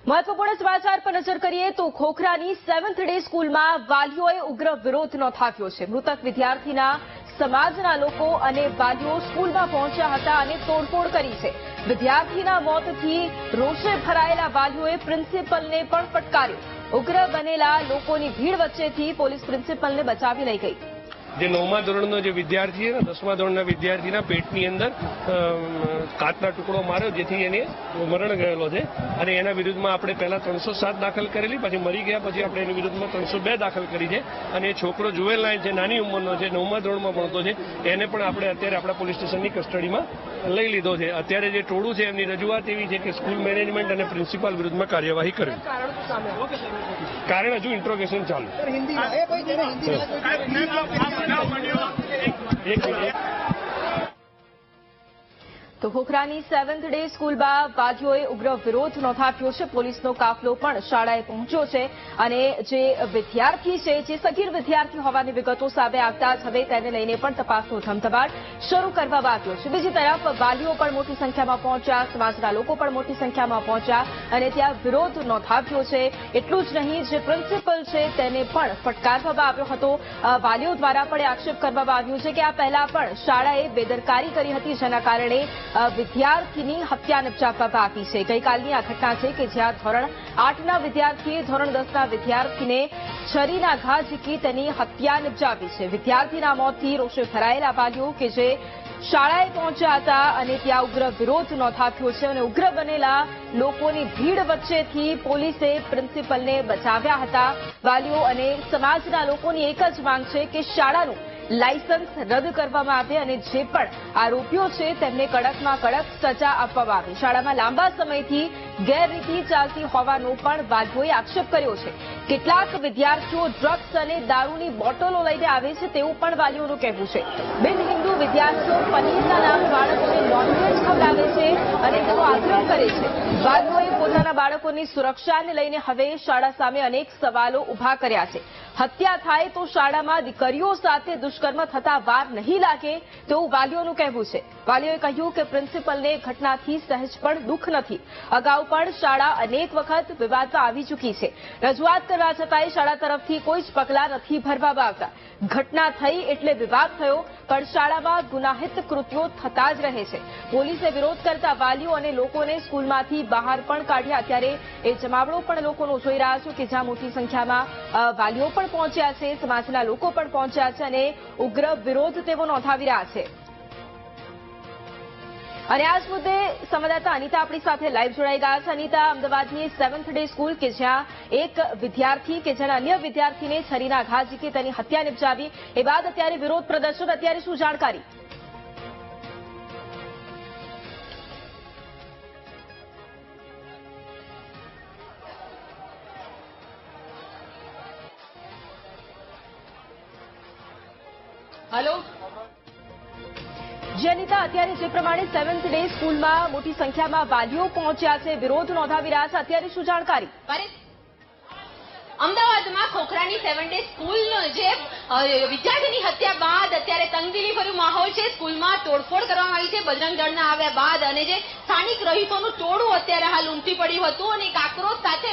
મહત્વપૂર્ણ સમાચાર પર નજર કરીએ તો ખોખરાની 7th ડે સ્કૂલમાં વાલીઓએ ઉગ્ર વિરોધ નોંધાવ્યો છે। મૃતક વિદ્યાર્થીના સમાજના લોકો અને વાલીઓ સ્કૂલમાં પહોંચ્યા હતા અને તોડફોડ કરી છે। વિદ્યાર્થીના મોતથી રોષે ભરાયેલા વાલીઓએ પ્રિન્સિપલને પણ ફટકાર્યો। ઉગ્ર બનેલા લોકોની ભીડ વચ્ચેથી પોલીસ પ્રિન્સિપલને બચાવી લઈ ગઈ। જે 9મા ધોરણનો જે વિદ્યાર્થી છે ને 10મા ધોરણના વિદ્યાર્થીના પેટની અંદર કાચના ટુકડો માર્યો, જેથી એને મરણ ગયેલો છે અને એના વિરુદ્ધમાં આપણે પહેલા 307 દાખલ કરેલી, પછી મરી ગયા પછી આપણે એની વિરુદ્ધમાં 302 દાખલ કરી છે અને એ છોકરો જુવેલાઇન છે, નાની ઉંમરનો છે, 9મા ધોરણમાં ભણતો છે, એને પણ આપણે અત્યારે આપણા પોલીસ સ્ટેશનની કસ્ટડીમાં લઈ લીધો છે। અત્યારે જે ટોળું છે એમની રજૂઆત એવી છે કે સ્કૂલ મેનેજમેન્ટ અને પ્રિન્સિપાલ વિરુદ્ધમાં કાર્યવાહી કરવી। કારણ હજુ ઇન્ટ્રોગેશન ચાલુ। તો ખોખરાની 7th ડે સ્કૂલમાં વાલીઓએ ઉગ્ર વિરોધ નોંધાવ્યો છે। પોલીસનો કાફલો પણ શાળાએ પહોંચ્યો છે અને જે વિદ્યાર્થી છે, જે સગીર વિદ્યાર્થી હોવાની વિગતો સામે આવતા જ હવે તેને લઈને પણ તપાસનો ધમધમાટ શરૂ કરવામાં આવ્યો છે। બીજી તરફ વાલીઓ પણ મોટી સંખ્યામાં પહોંચ્યા, સમાજના લોકો પણ મોટી સંખ્યામાં પહોંચ્યા અને ત્યાં વિરોધ નોંધાવ્યો છે। એટલું જ નહીં, જે પ્રિન્સિપલ છે તેને પણ ફટકારવામાં આવ્યો હતો। વાલીઓ દ્વારા પણ આક્ષેપ કરવામાં આવ્યો છે કે આ પહેલા પણ શાળાએ બેદરકારી કરી હતી, જેના કારણે વિદ્યાર્થીની હત્યા નિપજાવવામાં આવી છે। ગઈકાલની આ ઘટના છે કે જ્યાં ધોરણ 8ના વિદ્યાર્થીએ ધોરણ 10ના વિદ્યાર્થીને છરીના ઘા ઝીકી તેની હત્યા નિપજાવી છે। વિદ્યાર્થીના મોતથી રોષે ભરાયેલા વાલીઓ કે જે શાળાએ પહોંચ્યા હતા અને ત્યાં ઉગ્ર વિરોધ નોંધાવ્યો છે અને ઉગ્ર બનેલા લોકોની ભીડ વચ્ચેથી પોલીસે પ્રિન્સિપલને બચાવ્યા હતા। વાલીઓ અને સમાજના લોકોની એક જ માંગ છે કે શાળાનું લાયસન્સ રદ કરવામાં આવે અને જે પણ આરોપીઓ છે તેમને કડકમાં કડક સજા આપવામાં આવે। શાળામાં લાંબા સમયથી ગેરરીતિ ચાલતી હોવાનો પણ વાલીઓએ આક્ષેપ કર્યો છે। કેટલાક વિદ્યાર્થીઓ ડ્રગ્સ અને દારૂની બોટલો લઈને આવે છે તેવું પણ વાલીઓનું કહેવું છે। બિન હિન્દુ વિદ્યાર્થીઓ પનીરના નામે બાળકોને નોનવેજ ખવડાવે છે અને તેનો આગ્રહ કરે છે। વાલીઓએ પોતાના બાળકોની સુરક્ષાને લઈને હવે શાળા સામે અનેક સવાલો ઉભા કર્યા છે। હત્યા થાય તો શાળામાં દીકરીઓ સાથે દુષ્કર્મ થતા વાર નહીં લાગે તેવું વાલીઓનું કહેવું છે। વાલીઓએ કહ્યું કે પ્રિન્સિપલને ઘટનાથી સહેજ પણ દુઃખ નથી। અગાઉ પણ શાળા અનેક વખત વિવાદમાં આવી ચૂકી છે। રજૂઆત કરવા છતાંય શાળા તરફથી કોઈ જ પગલાં નથી ભરવામાં આવતા। ઘટના થઈ એટલે વિવાદ થયો, પણ શાળામાં ગુનાહિત કૃત્યો થતા જ રહે છે। પોલીસે વિરોધ કરતા વાલીઓ અને લોકોને સ્કૂલમાંથી બહાર પણ કાઢ્યા। ત્યારે એ જમાવડો પણ લોકોનો જોઈ રહ્યા છો કે જ્યાં મોટી સંખ્યામાં વાલીઓ પણ પહોંચ્યા છે, સમાજના લોકો પણ પહોંચ્યા છે અને ઉગ્ર વિરોધ તેઓ નોંધાવી રહ્યા છે। અને આ જ મુદ્દે સંવાદદાતા અનિતા આપણી સાથે લાઈવ જોડાઈ ગયા છે। અનિતા, અમદાવાદની 7th ડે સ્કૂલ કે જ્યાં એક વિદ્યાર્થી કે જેના અન્ય વિદ્યાર્થીને છરીના ઘા ઝીકી તેની હત્યા નિપજાવી, એ બાદ અત્યારે વિરોધ પ્રદર્શન, અત્યારે શું જાણકારી? હેલો અનિતા, અત્યારે જે પ્રમાણે 7th ડે સ્કૂલમાં મોટી સંખ્યામાં વાલીઓ પહોંચ્યા છે, વિરોધ નોંધાવી રહ્યા છે, અત્યારે શું જાણકારી? અમદાવાદમાં ખોખરાની 7th ડે સ્કૂલનો જે વિદ્યાર્થીની હત્યા બાદ અત્યારે તંગદિલી ભર્યું માહોલ છે। સ્કૂલમાં તોડફોડ કરવામાં આવી છે બજરંગ દળના આવ્યા બાદ અને જે સ્થાનિક રહીશોનું ટોળું અત્યારે હાલ ઉમટી પડ્યું હતું અને એક આક્રોશ સાથે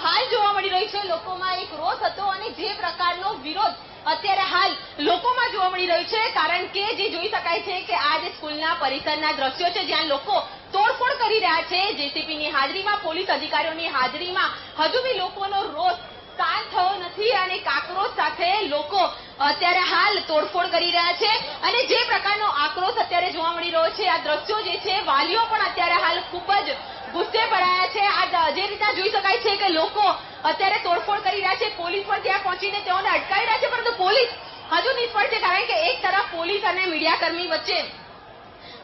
હાલ જોવા મળી રહ્યું છે। લોકોમાં એક રોષ હતો અને જે પ્રકારનો વિરોધ અત્યારે હાલ લોકોમાં જોવા મળી રહ્યું છે, કારણ કે જે જોઈ શકાય છે કે આ જે સ્કૂલના પરિસરના દ્રશ્યો છે જ્યાં લોકો તોડફોડ કરી રહ્યા છે। જેસીપીની હાજરીમાં, પોલીસ અધિકારીઓની હાજરીમાં હજુ બી લોકોનો રોષ શાંત થયો નથી અને આક્રોશ સાથે લોકો અત્યારે હાલ તોડફોડ કરી રહ્યા છે અને જે પ્રકારનો આક્રોશ અત્યારે જોવા મળી રહ્યો છે, આ દ્રશ્યો જે છે, વાલીઓ પણ અત્યારે હાલ ખૂબ જ ગુસ્સે ભરાયા છે। આ જે રીતના જોઈ શકાય છે કે લોકો અત્યારે તોડફોડ કરી રહ્યા છે, પોલીસ પણ ત્યાં પહોંચીને તેઓને અટકાવી રહ્યા છે, પરંતુ પોલીસ હજુ નિષ્ફળ છે, કારણ કે એક તરફ પોલીસ અને મીડિયાકર્મી વચ્ચે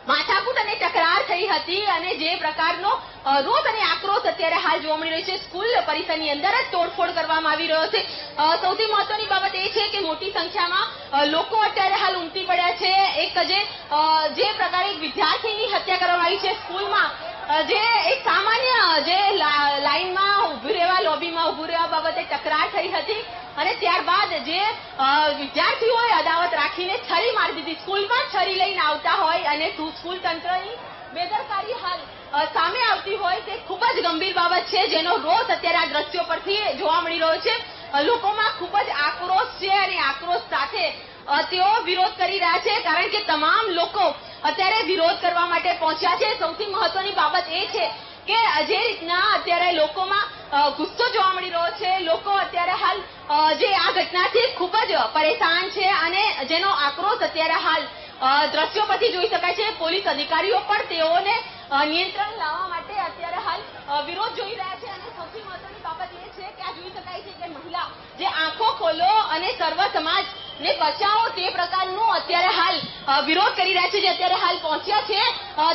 માથાકૂટ અને તકરાર થઈ હતી અને જે પ્રકારનો રોષ અને આક્રોશ અત્યારે હાલ જોવા મળી રહ્યો છે, સ્કૂલ પરિસરની અંદર જ તોડફોડ કરવામાં આવી રહ્યો છે। સૌથી મહત્વની બાબત એ છે કે મોટી સંખ્યામાં લોકો અત્યારે હાલ ઉમટી પડ્યા છે। એક જે પ્રકારે એક વિદ્યાર્થીની હત્યા કરવામાં આવી છે સ્કૂલમાં, જે એક સામાન્ય જે લાઈનમાં ઉભું રહેવા, લોબીમાં ઉભું રહેવા બાબતે તકરાર થઈ હતી અને ત્યારબાદ જે વિદ્યાર્થીઓએ અદાવત રાખીને છરી મારી દીધી, સ્કૂલમાં છરી લઈને આવતા હોય અને સ્કૂલ તંત્રની બેદરકારી હાલ સામે આવતી હોય તે ખૂબ જ ગંભીર બાબત છે, જેનો રોષ અત્યારે આ દ્રશ્યો પરથી જોવા મળી રહ્યો છે. લોકોમાં ખૂબ જ આક્રોશ છે અને આક્રોશ સાથે તેઓ વિરોધ કરી રહ્યા છે, કારણ કે તમામ લોકો અત્યારે વિરોધ કરવા માટે પહોંચ્યા છે. સૌથી મહત્વની બાબત એ છે કે જે રીતના અત્યારે લોકોમાં ગુસ્સો જોવા મળી રહ્યો છે, લોકો અત્યારે હાલ જે આ ઘટનાથી ખૂબ જ પરેશાન છે અને જેનો આક્રોશ અત્યારે હાલ દ્રશ્યો પરથી જોઈ શકાય છે. પોલીસ અધિકારીઓ પણ તેઓને નિયંત્રણ લાવવા માટે અત્યારે હાલ વિરોધ જોઈ રહ્યા છે. અને સૌથી મહત્વની બાબત એ છે કે આ જોઈ શકાય છે કે મહિલા જે આંખો ખોલો અને સર્વ સમાજ ને બચાવો તે પ્રકારનું અત્યારે હાલ વિરોધ કરી રહ્યા છે, જે અત્યારે હાલ પહોંચ્યા છે.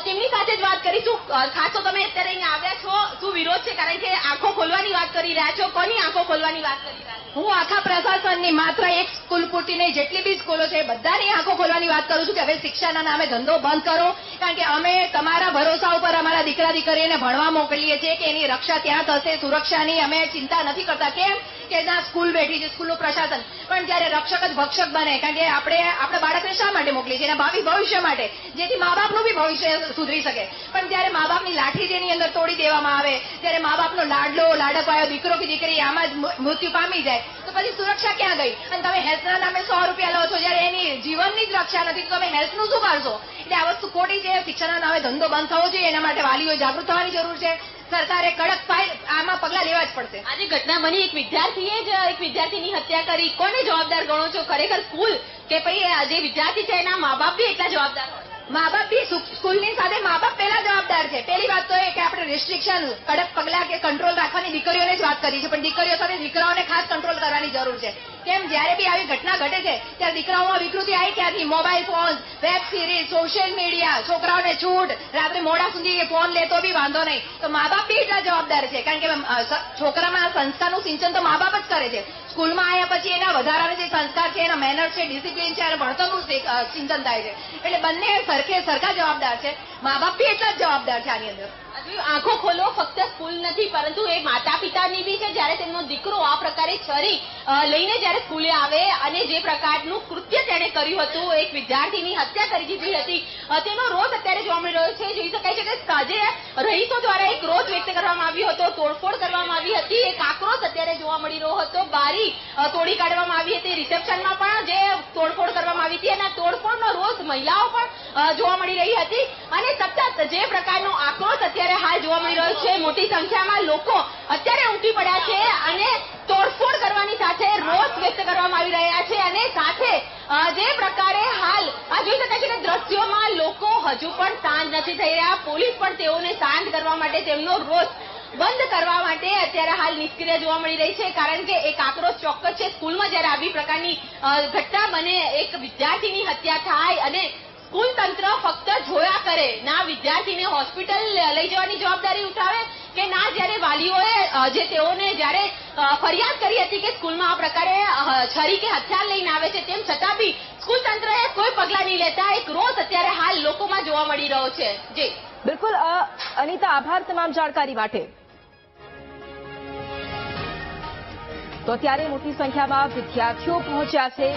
તેમની સાથે જ વાત કરીશું. ખાસ તો તમે અત્યારે અહીંયા આવ્યા છો, શું વિરોધ છે? કારણ કે આંખો ખોલવાની વાત કરી રહ્યા છો, કોની આંખો ખોલવાની વાત કરી રહ્યા છો? હું આખા પ્રશાસનની, માત્ર એક સ્કૂલ પૂરતી નહીં, જેટલી બી સ્કૂલો છે બધાની આંખો ખોલવાની વાત કરું છું કે હવે શિક્ષાના નામે ધંધો બંધ કરો. કારણ કે અમે તમારા ભરોસા ઉપર અમારા દીકરા દીકરીને ભણવા મોકલીએ છીએ કે એની રક્ષા ત્યાં થશે, સુરક્ષાની અમે ચિંતા નથી કરતા. કેમ કે ના સ્કૂલ બેઠી છે, સ્કૂલનું પ્રશાસન. પણ જયારે રક્ષક જ ભક્ષક બને, કારણ કે આપણે બાળકને શા માટે મોકલીએ છીએ? એના ભાવિ ભવિષ્ય માટે, જેથી મા બાપનું બી ભવિષ્ય સુધરી શકે. પણ જયારે મા બાપની લાઠી જેની અંદર તોડી દેવામાં આવે, ત્યારે મા બાપનો લાડલો લાડકવાયો દીકરો કે દીકરી આમાં જ મૃત્યુ પામી જાય, તો પછી સુરક્ષા ક્યાં ગઈ? અને તમે હેલ્થના નામે 100 રૂપિયા લો છો, જયારે એની જીવનની જ રક્ષા નથી, તો તમે હેલ્થનું શું કરશો? એટલે આ વસ્તુ ખોટી છે. શિક્ષણના નામે ધંધો બંધ થવો જોઈએ, એના માટે વાલીઓ જાગૃત થવાની જરૂર છે. સરકારે કડક આમાં પગલા લેવા જ પડશે. આજે ઘટના બની, એક વિદ્યાર્થીએ જ એક વિદ્યાર્થીની હત્યા કરી, કોને જવાબદાર ગણો છો? ખરેખર સ્કૂલ કે પછી જે વિદ્યાર્થી છે એના મા બાપ બી એટલા જવાબદાર હોય? મા બાપ બી સ્કૂલની સાથે મા બાપ પહેલા જવાબદાર છે. પહેલી વાત તો એ કે આપણે રિસ્ટ્રિક્શન, કડક પગલા કે કંટ્રોલ રાખવાની દીકરીઓને જ વાત કરી છે, પણ દીકરીઓ સાથે દીકરાઓને ખાસ કંટ્રોલ કરવાની જરૂર છે. કેમ જયારે બી આવી ઘટના ઘટે છે ત્યારે દીકરાઓમાં વિકૃતિ આવી ક્યાંથી? Mobile phone, web series, social media, છોકરાઓને છૂટ, રાત્રે મોડા સુધી ફોન લેતો બી વાંધો નહીં. તો મા બાપ બી એટલા જવાબદાર છે, કારણ કે છોકરામાં સંસ્કારનું સિંચન તો મા બાપ જ કરે છે. સ્કૂલમાં આવ્યા પછી એના વધારાના જે સંસ્કાર છે, એના મેનર્સ છે, ડિસિપ્લિન છે અને ભણતરનું સિંચન થાય છે. એટલે બંને સરખા જવાબદાર છે. મા બાપ બી એટલા જ જવાબદાર છે આની અંદર. આંખો ખોલો ફક્ત સ્કૂલ નથી, પરંતુ એ માતા પિતાની બી છે. જયારે તેમનો દીકરો આ પ્રકારે છરી લઈને જયારે સ્કૂલે આવે અને જે પ્રકારનું કૃત્ય તેણે કર્યું હતું, એક વિદ્યાર્થીની હત્યા કરી દીધી હતી, તેનો રોષ અત્યારે જોવા મળી રહ્યો છે. જોઈ શકાય છે કે સાંજે રહીશો દ્વારા એક રોષ વ્યક્ત કરવામાં આવ્યો હતો, તોડફોડ કરવામાં આવી હતી, એક આક્રોશ અત્યારે જોવા મળી રહ્યો હતો. બારી તોડી કાઢવામાં આવી હતી, રિસેપ્શનમાં પણ જે તોડફોડ કરવામાં આવી હતી અને તોડફોડનો રોષ મહિલાઓ પણ જોવા મળી રહી હતી. અને સતત જે પ્રકારનો આક્રોશ અત્યારે હાલ જોવા મળી રહ્યો છે, મોટી સંખ્યામાં લોકો અત્યારે ઉમટી પડ્યા છે અને તોડફોડ કરવાની સાથે રોષ વ્યક્ત કરવામાં આવી રહ્યા છે. અને સાથે જે પ્રકારે હાલ આ જોઈ શકાય છે કે દ્રશ્યોમાં લોકો હજુ પણ શાંત નથી થઈ રહ્યા. પોલીસ પણ તેઓને શાંત કરવા માટે, તેમનો રોષ બંધ કરવા માટે અત્યારે હાલ નિષ્ક્રિય જોવા મળી રહી છે. કારણ કે એક આક્રોશ ચોક્કસ છે. સ્કૂલમાં જયારે આવી પ્રકારની ઘટના બને, એક વિદ્યાર્થીની હત્યા થાય અને સ્કૂલ તંત્ર ફક્ત જોયા કરે, ના વિદ્યાર્થીને હોસ્પિટલ લઈ જવાની જવાબદારી ઉઠાવે કે ના જયારે વાલીઓએ જે તેઓને જયારે ફરિયાદ કરી હતી કે સ્કૂલમાં આ પ્રકારે છરી કે હથિયાર લઈને આવે છે, તેમ છતાં બી સ્કૂલ તંત્રએ કોઈ પગલા નહીં લેતા. એક રોષ અત્યારે હાલ લોકોમાં જોવા મળી રહ્યો છે. જી બિલકુલ અનિતા, આભાર તમામ જાણકારી માટે. તો અત્યારે મોટી સંખ્યામાં વિદ્યાર્થીઓ પહોંચ્યા છે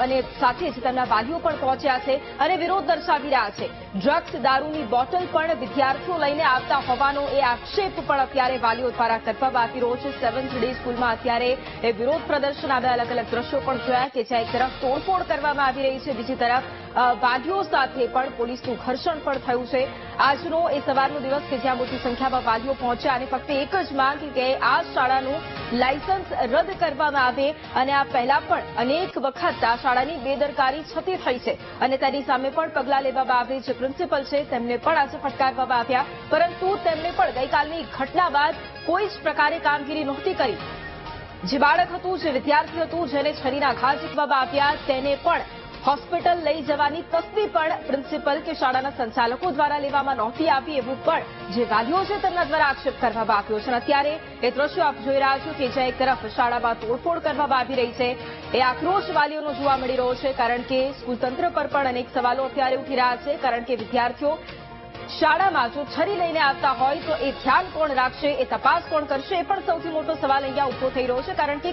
અને સાથે જ તેમના વાલીઓ પણ પહોંચ્યા છે અને વિરોધ દર્શાવી રહ્યા છે. ડ્રગ્સ, દારૂની બોટલ પણ વિદ્યાર્થીઓ લઈને આવતા હોવાનો એ આક્ષેપ પણ અત્યારે વાલીઓ દ્વારા કરવામાં આવી રહ્યો છે. 7th ડે સ્કૂલમાં અત્યારે એ વિરોધ પ્રદર્શન આવે, અલગ અલગ દ્રશ્યો પણ જોયા કે જ્યાં એક તરફ તોડફોડ કરવામાં આવી રહી છે, બીજી તરફ વાલીઓ સાથે પણ પોલીસનું ઘર્ષણ પણ થયું છે. આજનો એ સવારનો દિવસ કે જ્યાં મોટી સંખ્યામાં વાલીઓ પહોંચ્યા અને ફક્ત એક જ માંગ કે આ શાળાનું લાયસન્સ રદ કરવામાં આવે. અને આ પહેલા પણ અનેક વખત આ શાળાની બેદરકારી છતી થઈ છે અને તેની સામે પણ પગલાં લેવામાં આવે. જે પ્રિન્સિપલ છે તેમને પણ આજે ફટકારવામાં આવ્યા, પરંતુ તેમણે પણ ગઈકાલની ઘટના બાદ કોઈ જ પ્રકારે કામગીરી નહોતી કરી. જે બાળક હતું, જે વિદ્યાર્થી હતું, જેને છરીના ઘા ઝીકવામાં આવ્યા, તેને પણ હોસ્પિટલ લઈ જવાની તસ્દી પણ પ્રિન્સિપલ કે શાળાના સંચાલકો દ્વારા લેવામાં નહોતી આવી, એવું પણ જે વાલીઓ છે તેમના દ્વારા આક્ષેપ કરવામાં આવ્યો છે. અત્યારે એ દ્રશ્યો આપ જોઈ રહ્યા છો કે જ્યાં એક તરફ શાળામાં તોડફોડ કરવામાં આવી રહી છે, એ આક્રોશ વાલીઓનો જોવા મળી રહ્યો છે. કારણ કે સ્કૂલ તંત્ર પર પણ અનેક સવાલો અત્યારે ઉઠી રહ્યા છે. કારણ કે વિદ્યાર્થીઓ શાળામાં જો છરી લઈને આવતા હોય તો એ ધ્યાન કોણ રાખશે, એ તપાસ કોણ કરશે, એ પણ સૌથી મોટો સવાલ અહીંયા ઉભો થઈ રહ્યો છે. કારણ કે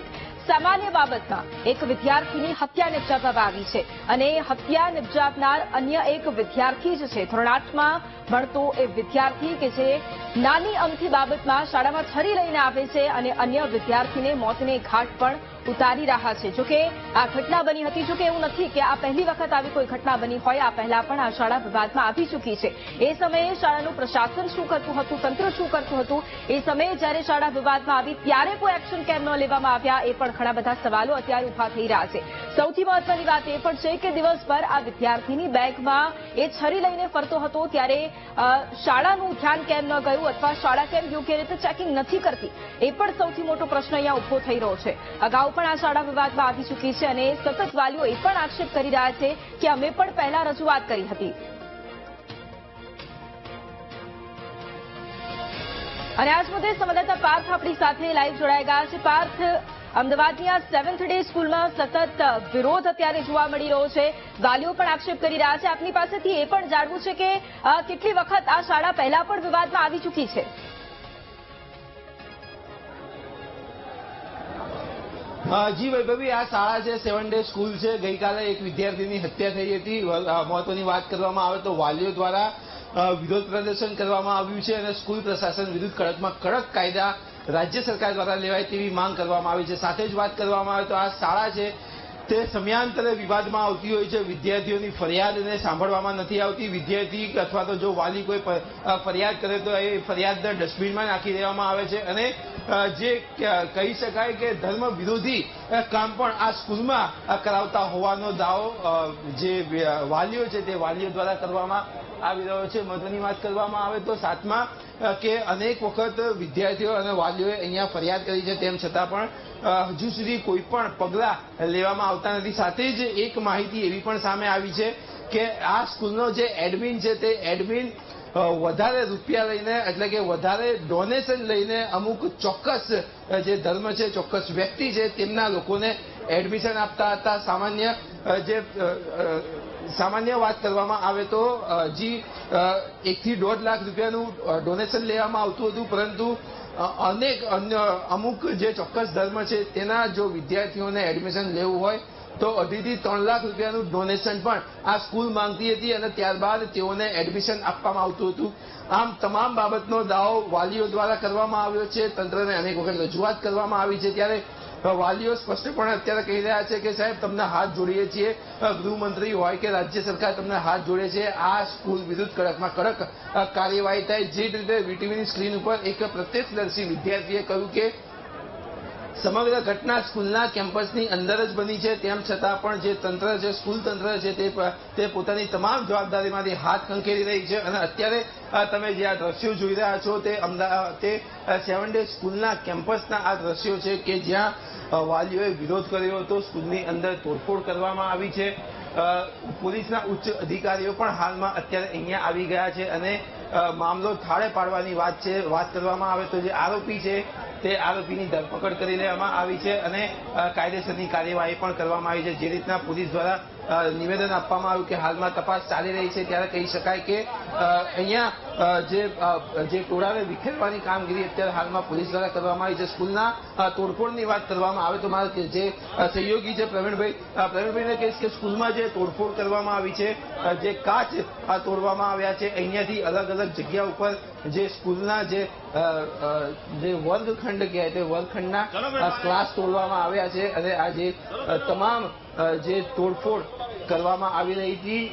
સામાન્ય બાબતમાં એક વિદ્યાર્થીની હત્યા નિપજાવવામાં આવી છે અને હત્યા નિપજાવનાર અન્ય એક વિદ્યાર્થી જ છે. ધોરણ 8માં ભણતો એ વિદ્યાર્થી કે જે નાની અમથી બાબતમાં શાળામાં છરી લઈને આવે છે અને અન્ય વિદ્યાર્થીને મોતને ઘાટ પણ ઉતારી રહ્યા છે. જોકે આ ઘટના બની હતી. જોકે એવું નથી કે આ પહેલી વખત આવી કોઈ ઘટના બની હોય. આ પહેલા પણ આ શાળા વિવાદમાં આવી ચૂકી છે. એ સમયે શાળાનું પ્રશાસન શું કરતું હતું, તંત્ર શું કરતું હતું, એ સમયે જ્યારે શાળા વિવાદમાં આવી ત્યારે કોઈ એક્શન કેમ ન લેવામાં આવ્યા, એ પણ ઘણા બધા સવાલો અત્યારે ઉભા થઈ રહ્યા છે. સૌથી મહત્વની વાત એ પણ છે કે દિવસભર આ વિદ્યાર્થીની બેગમાં એ છરી લઈને ફરતો હતો ત્યારે શાળાનું ધ્યાન કેમ ન ગયું અથવા શાળા કેમ યોગ્ય રીતે ચેકિંગ નથી કરતી, એ પણ સૌથી મોટો પ્રશ્ન અહીંયા ઉભો થઈ રહ્યો છે. અગાઉ પણ આ શાળા વિવાદમાં આવી ચૂકી છે અને સતત વાલીઓ એ પણ આક્ષેપ કરી રહ્યા છે કે અમે પણ પહેલા રજૂઆત કરી હતી. અને આજ મુદ્દે સંવાદદાતા પાર્થ આપણી સાથે લાઈવ જોડાઈ ગયા છે. પાર્થ, અમદાવાદની આ 7th ડે સ્કૂલમાં સતત વિરોધ અત્યારે જોવા મળી રહ્યો છે. વાલીઓ પણ આક્ષેપ કરી રહ્યા છે. આપની પાસેથી એ પણ જાણવું છે કે કેટલી વખત આ શાળા પહેલા પણ વિવાદમાં આવી ચૂકી છે. જી વૈભવી, આ શાળા છે 7 ડે સ્કૂલ છે. ગઈકાલે એક વિદ્યાર્થીની હત્યા થઈ હતી. મહત્વની વાત કરવામાં આવે તો વાલીઓ દ્વારા વિરોધ પ્રદર્શન કરવામાં આવ્યું છે અને સ્કૂલ પ્રશાસન વિરુદ્ધ કડકમાં કડક કાયદા રાજ્ય સરકાર દ્વારા લેવાય તેવી માંગ કરવામાં આવી છે. સાથે જ વાત કરવામાં આવે તો આ શાળા છે તે સમયાંતરે વિવાદમાં આવતી હોય છે. વિદ્યાર્થીઓની ફરિયાદને સાંભળવામાં નથી આવતી. વિદ્યાર્થી અથવા તો જો વાલી કોઈ ફરિયાદ કરે તો એ ફરિયાદને ડસ્ટબિનમાં નાખી દેવામાં આવે છે અને જે કહી શકાય કે ધર્મ વિરોધી કામ પણ આ સ્કૂલમાં કરાવતા હોવાનો દાવો જે વાલીઓ છે તે વાલીઓ દ્વારા કરવામાં આવી રહ્યો છે. મહત્વની વાત કરવામાં આવે તો 7મા કે અનેક વખત વિદ્યાર્થીઓ અને વાલીઓએ અહીંયા ફરિયાદ કરી છે, તેમ છતાં પણ હજુ સુધી કોઈ પણ પગલાં લેવામાં આવતા નથી. સાથે જ એક માહિતી એવી પણ સામે આવી છે કે આ સ્કૂલનો જે એડમિન છે તે એડમિન વધારે રૂપિયા લઈને એટલે કે વધારે ડોનેશન લઈને અમુક ચોક્કસ જે ધર્મ છે, ચોક્કસ વ્યક્તિ છે તેમના લોકોને એડમિશન આપતા હતા. સામાન્ય વાત કરવામાં આવે તો 1 થી 1.5 લાખ રૂપિયાનું ડોનેશન લેવામાં આવતું હતું, પરંતુ અમુક જે ચોક્કસ ધર્મ છે તેના જો વિદ્યાર્થીઓને એડમિશન લેવું હોય તો 2.5 થી 3 લાખ રૂપિયાનું ડોનેશન પણ આ સ્કૂલ માંગતી હતી અને ત્યારબાદ તેઓને એડમિશન આપવામાં આવતું હતું. આમ તમામ બાબતનો દાવો વાલીઓ દ્વારા કરવામાં આવ્યો છે. તંત્રને અનેક વખત રજૂઆત કરવામાં આવી છે. ત્યારે વાલીઓ સ્પષ્ટપણે અત્યારે કહી રહ્યા છે કે સાહેબ તમને હાથ જોડીએ છીએ, ગૃહમંત્રી હોય કે રાજ્ય સરકાર તમને હાથ જોડે છે, આ સ્કૂલ વિરુદ્ધ કડકમાં કડક કાર્યવાહી થાય. જે રીતે વીટીવીની સ્ક્રીન ઉપર એક પ્રત્યક્ષદર્શી વિદ્યાર્થીએ કહ્યું કે સમગ્ર ઘટના સ્કૂલના કેમ્પસની અંદર જ બની છે, તેમ છતાં પણ જે તંત્ર છે, સ્કૂલ તંત્ર છે તે પોતાની તમામ જવાબદારીમાંથી હાથ ખંખેરી રહી છે અને અત્યારે તમે જે આ દ્રશ્યો જોઈ રહ્યા છો તે 7 ડે સ્કૂલના કેમ્પસના આ દ્રશ્યો છે કે જ્યાં વાલીઓએ વિરોધ કર્યો હતો. સ્કૂલની અંદર તોડફોડ કરવામાં આવી છે. પોલીસના ઉચ્ચ અધિકારીઓ પણ હાલમાં અત્યારે અહીંયા આવી ગયા છે અને મામલો થાળે પાડવાની વાત કરવામાં આવે તો જે આરોપી છે તે આરોપીની ધરપકડ કરી લેવામાં આવી છે અને કાયદેસરની કાર્યવાહી પણ કરવામાં આવી છે. જે રીતના પોલીસ દ્વારા નિવેદન આપવામાં આવ્યું કે હાલમાં તપાસ ચાલી રહી છે, ત્યારે કહી શકાય કે અહીંયા જે ટોળાને વિખેરવાની કામગીરી અત્યારે હાલમાં પોલીસ દ્વારા કરવામાં આવી છે. સ્કૂલના તોડફોડની વાત કરવામાં આવે તો મારા જે સહયોગી છે પ્રવીણભાઈને કહીશ કે સ્કૂલમાં જે તોડફોડ કરવામાં આવી છે, જે કાચ તોડવામાં આવ્યા છે, અહીંયાથી અલગ અલગ જગ્યા ઉપર જે સ્કૂલના જે વર્ગખંડ કહેવાય તે વર્ગખંડના ક્લાસ તોડવામાં આવ્યા છે અને આ જે તમામ જે તોડફોડ કરવામાં આવી રહી હતી,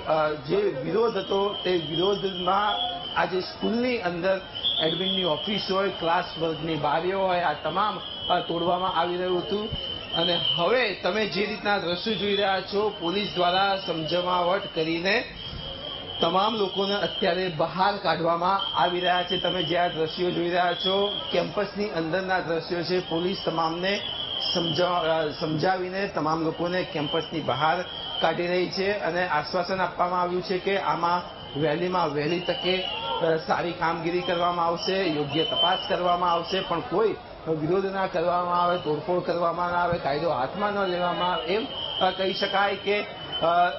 જે વિરોધ હતો તે વિરોધમાં આજે સ્કૂલની અંદર એડમિનની ઓફિસ હોય, ક્લાસ વર્ગની બારીઓ હોય, આ તમામ તોડવામાં આવી રહ્યું હતું. અને હવે તમે જે રીતના દ્રશ્યો જોઈ રહ્યા છો, પોલીસ દ્વારા સમજાવટ કરીને તમામ લોકોને અત્યારે બહાર કાઢવામાં આવી રહ્યા છે. તમે જે આ દ્રશ્યો જોઈ રહ્યા છો કેમ્પસની અંદરના દ્રશ્યો છે. પોલીસ તમામને સમજાવીને તમામ લોકોને કેમ્પસની બહાર કાઢી રહી છે અને આશ્વાસન આપવામાં આવ્યું છે કે આમાં વહેલીમાં વહેલી તકે સારી કામગીરી કરવામાં આવશે, યોગ્ય તપાસ કરવામાં આવશે, પણ કોઈ વિરોધ ના કરવામાં આવે, તોડફોડ કરવામાં ના આવે, કાયદો હાથમાં ન લેવામાં આવે. એમ કહી શકાય કે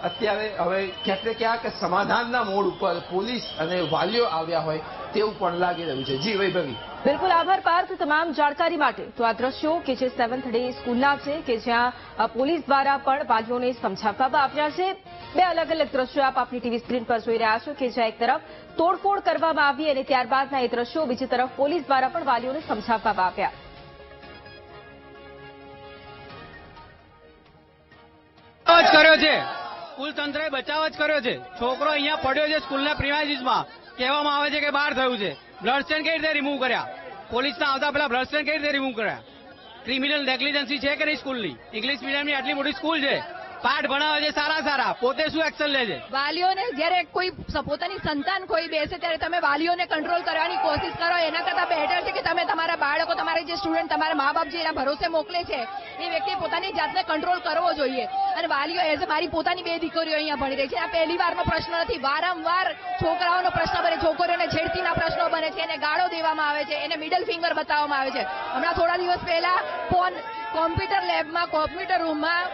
અત્યારે હવે ક્યાંક ને ક્યાંક સમાધાનના મોડ ઉપર પોલીસ અને વાલીઓ આવ્યા હોય તેવું પણ લાગી રહ્યું છે. જી વૈભવી. બિલકુલ આભાર પાર્થ તમામ જાણકારી માટે. તો આ દ્રશ્યો કે જે 7th ડે સ્કૂલના છે કે જ્યાં પોલીસ દ્વારા પણ વાલીઓને સમજાવવામાં આવ્યા છે. બે અલગ અલગ દ્રશ્યો આપ આપની ટીવી સ્ક્રીન પર જોઈ રહ્યા છો કે જ્યાં એક તરફ તોડફોડ કરવામાં આવી અને ત્યારબાદના એ દ્રશ્યો બીજી તરફ પોલીસ દ્વારા પણ વાલીઓને સમજાવવામાં આવ્યા. કર્યો છે સ્કૂલ તંત્રએ બચાવ જ કર્યો છે. છોકરો અહીંયા પડ્યો છે સ્કૂલના પ્રિમાઇસીસમાં. કહેવામાં આવે છે કે બહાર થયું છે. બ્લડ સ્ટેન કઈ રીતે રિમૂવ કર્યા? પોલીસના આવતા પહેલા બ્લડ સ્ટેન કઈ રીતે રિમૂવ કર્યા? ક્રિમિનલ નેગ્લિજન્સી છે કે નહીં સ્કૂલની? ઇંગ્લિશ મીડિયમની આટલી મોટી સ્કૂલ છે, પાઠ ભણાવે છે સારા, પોતે શું એક્શન લે છે? વાલીઓને જ્યારે કોઈ પોતાની સંતાન કોઈ બેસે ત્યારે તમે વાલીઓને કંટ્રોલ કરવાની કોશિશ કરો. એના કરતાં બેટર છે કે તમે તમારા બાળકો, તમારા જે સ્ટુડન્ટ, તમારા મા બાપ જે એના ભરોસે મોકલે છે એ વ્યક્તિએ પોતાની જાતને કંટ્રોલ કરવો જોઈએ. અને વાલીઓ એઝ મારી પોતાની 2 દીકરીઓ અહીંયા ભણી રહી છે. આ પહેલી વારનો પ્રશ્ન નથી. વારંવાર છોકરાઓનો પ્રશ્ન બને, છોકરીઓને છેડતીના પ્રશ્નો બને છે, એને ગાળો દેવામાં આવે છે, એને મિડલ ફિંગર બતાવવામાં આવે છે. હમણાં થોડા દિવસ પહેલા કોમ્પ્યુટર લેબમાં, કોમ્પ્યુટર રૂમમાં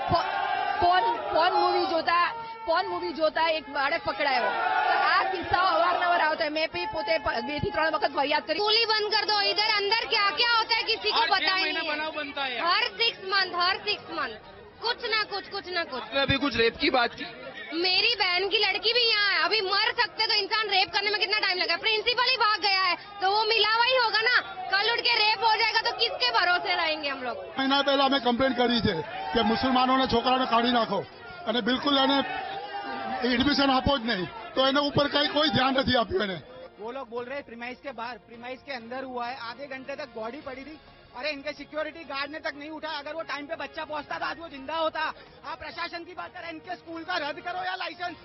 ફોન મૂવી જોતા એક બાળક પકડાયો. આ કિસ્સાઓ અવારનવાર આવતા है. मैं भी પોતે 2 થી 3 वक्त फरियाद करी. स्कूल ही बंद कर दो. इधर अंदर क्या क्या होता है किसी को पता ही नहीं बनाव बनता है हर 6 मंथ कुछ ना कुछ. अभी कुछ रेप की बात की. मेरी बहन की लड़की भी यहाँ है. अभी मर सकते तो इंसान रेप करने में कितना टाइम लगा? प्रिंसिपल ही भाग गया है तो वो मिला हुआ ही होगा ना. कल उठ के रेप हो जाएगा तो किसके भरोसे रहेंगे हम लोग? મહિના પહેલા અમે કમ્પ્લેન કરી છે કે મુસલમાનોને છોકરાને કાઢી નાખો અને બિલકુલ એને એડમિશન આપો જ નહીં, તો એના ઉપર કોઈ ધ્યાન નથી આપ્યું એને. वो लोग बोल रहे हैं प्रीमाइस के बाहर, प्रीमाइस के अंदर हुआ है. आधे घंटे तक बॉडी पड़ी थी. अरे इनके सिक्योरिटी गार्ड ने तक नहीं उठाया. अगर वो टाइम पे बच्चा पहुंचता था आज वो जिंदा होता. आप प्रशासन की बात करें, इनके स्कूल का रद्द करो या लाइसेंस.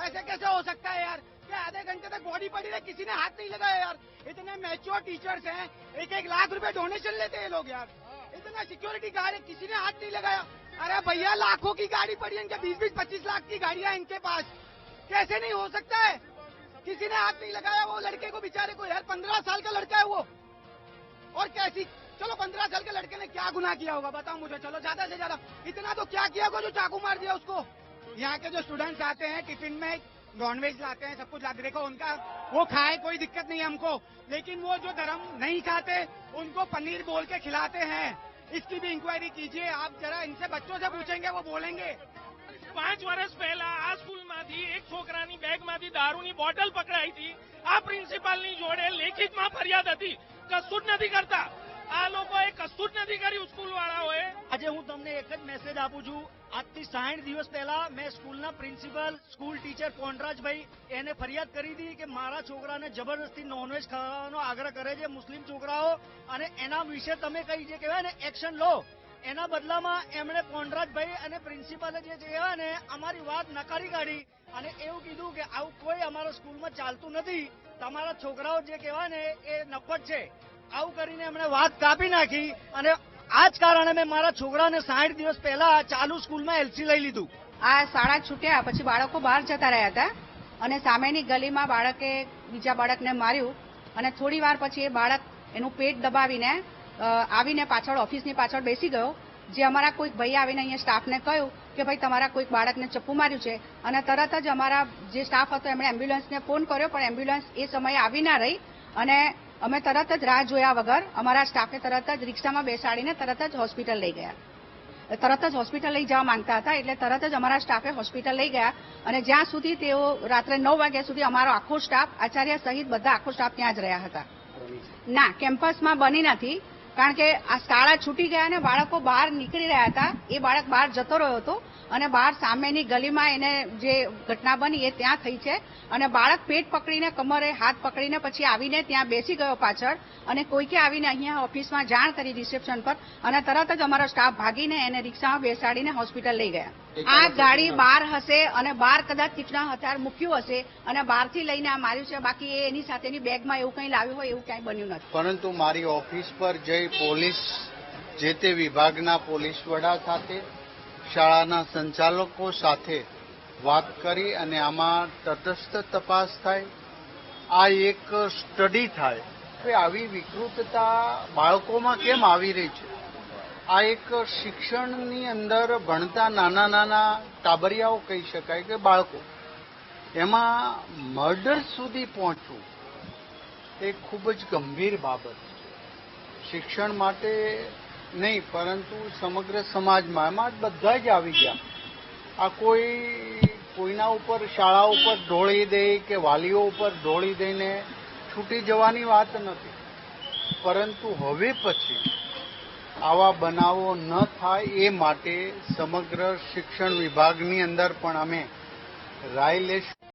ऐसे कैसे हो सकता है यार? क्या आधे घंटे तक बॉडी पड़ी रही, किसी ने हाथ नहीं लगाया यार? इतने मैच्योर टीचर्स हैं, 1-1 लाख रुपए डोनेशन लेते हैं लोग यार. इतना सिक्योरिटी गार्ड है, किसी ने हाथ नहीं लगाया. अरे भैया लाखों की गाड़ी पड़ी है इनके, 20-25 लाख की गाड़ियां इनके पास. कैसे नहीं हो सकता है? किसी ने हाथ नहीं लगाया. वो लड़के को बेचारे को यार 15 साल का लड़का है वो. और कैसी, चलो 15 साल के लड़के ने क्या गुनाह किया होगा बताओ मुझे. चलो ज्यादा से ज्यादा इतना तो क्या किया होगा जो चाकू मार दिया उसको. यहाँ के जो स्टूडेंट्स आते हैं टिफिन में नॉनवेज लाते हैं, सब कुछ लाते, देखो उनका वो खाए कोई दिक्कत नहीं हमको, लेकिन वो जो धर्म नहीं खाते उनको पनीर बोल के खिलाते हैं. इसकी भी इंक्वायरी कीजिए आप जरा. इनसे बच्चों से पूछेंगे वो बोलेंगे. 5 વર્ષ પહેલા આ સ્કૂલમાંથી એક છોકરાની બેગમાંથી દારૂની બોટલ પકડાઈ હતી. આ પ્રિન્સિપાલની જોડે લેખિતમાં ફરિયાદ હતી. કશું જ નથી કરતા આ લોકોએ, કશું જ નથી કર્યું સ્કૂલવાળાઓએ. આજે હું તમને એક જ મેસેજ આપું છું. આજથી 60 દિવસ પહેલા મેં સ્કૂલના પ્રિન્સિપલ, સ્કૂલ ટીચર કોનરાજભાઈ એને ફરિયાદ કરી હતી કે મારા છોકરાને જબરદસ્તી નોનવેજ ખાવાનો આગ્રહ કરે છે મુસ્લિમ છોકરાઓ, અને એના વિશે તમે કઈ જે કહેવાય ને એક્શન લો. એના બદલામાં એમણે કોનરાજભાઈ અને પ્રિન્સિપાલે જે કહેવાય ને અમારી વાત નકારી કાઢી અને એવું કીધું કે આવું કોઈ અમારા સ્કૂલમાં ચાલતું નથી, તમારા છોકરાઓ જે કહેવાય ને એ નફત છે. આવું કરીને એમણે વાત કાપી નાખી અને આ જ કારણે મેં મારા છોકરાને 60 દિવસ પહેલા ચાલુ સ્કૂલમાં એલસી લઈ લીધું. આ શાળા છૂટ્યા પછી બાળકો બહાર જતા રહ્યા હતા અને સામેની ગલીમાં બાળકે બીજા બાળકને માર્યું અને થોડી વાર પછી એ બાળક એનું પેટ દબાવીને આવીને પાછળ ઓફિસની પાછળ બેસી ગયો. જે અમારા કોઈક ભાઈ આવીને અહીંયા સ્ટાફને કહ્યું કે ભાઈ તમારા કોઈક બાળકને ચપ્પુ માર્યું છે, અને તરત જ અમારા જે સ્ટાફ હતો એમણે એમ્બ્યુલન્સને ફોન કર્યો, પણ એમ્બ્યુલન્સ એ સમયે આવી ના રહી અને અમે તરત જ રાહ જોયા વગર અમારા સ્ટાફે તરત જ રિક્ષામાં બેસાડીને તરત જ હોસ્પિટલ લઈ ગયા. તરત જ હોસ્પિટલ લઈ જવા માંગતા હતા એટલે તરત જ અમારા સ્ટાફે હોસ્પિટલ લઈ ગયા અને જ્યાં સુધી તેઓ રાત્રે 9 વાગ્યા સુધી અમારો આખો સ્ટાફ, આચાર્ય સહિત બધા આખો સ્ટાફ ત્યાં જ રહ્યા હતા. ના, કેમ્પસમાં બની નથી, કારણ કે આ શાળા છૂટી ગયા અને બાળકો બહાર નીકળી રહ્યા હતા. એ બાળક બહાર જતો રહ્યો હતો અને બહાર સામેની ગલીમાં એને જે ઘટના બની એ ત્યાં થઈ છે અને બાળક પેટ પકડીને, કમરે હાથ પકડીને પછી આવીને ત્યાં બેસી ગયો પાછળ અને કોઈકે આવીને અહીંયા ઓફિસમાં જાણ કરી રિસેપ્શન પર અને તરત જ અમારો સ્ટાફ ભાગીને એને રિક્ષામાં બેસાડીને હોસ્પિટલ લઈ ગયા. આ ગાડી બહાર હશે અને બહાર કદાચ તીક્ષ્ણ હથિયાર મૂક્યું હશે અને બહારથી લઈને આ માર્યું છે. બાકી એ એની સાથેની બેગમાં એવું કંઈ લાવ્યું હોય એવું ક્યાંય બન્યું નથી. પરંતુ મારી ઓફિસ પર જઈ પોલીસ, જે તે વિભાગના પોલીસ વડા સાથે, શાળાના સંચાલકો સાથે વાત કરી અને આમાં તટસ્થ તપાસ થાય, આ એક સ્ટડી થાય કે આવી વિકૃતતા બાળકોમાં કેમ આવી રહી છે. આ એક શિક્ષણની અંદર ભણતા નાના નાના ટાબરિયાઓ કહી શકાય કે બાળકો, એમાં મર્ડર સુધી પહોંચવું એ ખૂબ જ ગંભીર બાબત છે. શિક્ષણ માટે નહીં પરંતુ સમગ્ર સમાજમાં એમાં બધા જ આવી ગયા. આ કોઈના ઉપર શાળા ઉપર ઢોળી દે કે વાલીઓ ઉપર ઢોળી દઈને છૂટી જવાની વાત નથી, પરંતુ હવે પછી આવા બનાવો ન થાય એ માટે સમગ્ર શિક્ષણ વિભાગની અંદર પણ અમે રાય લેશું.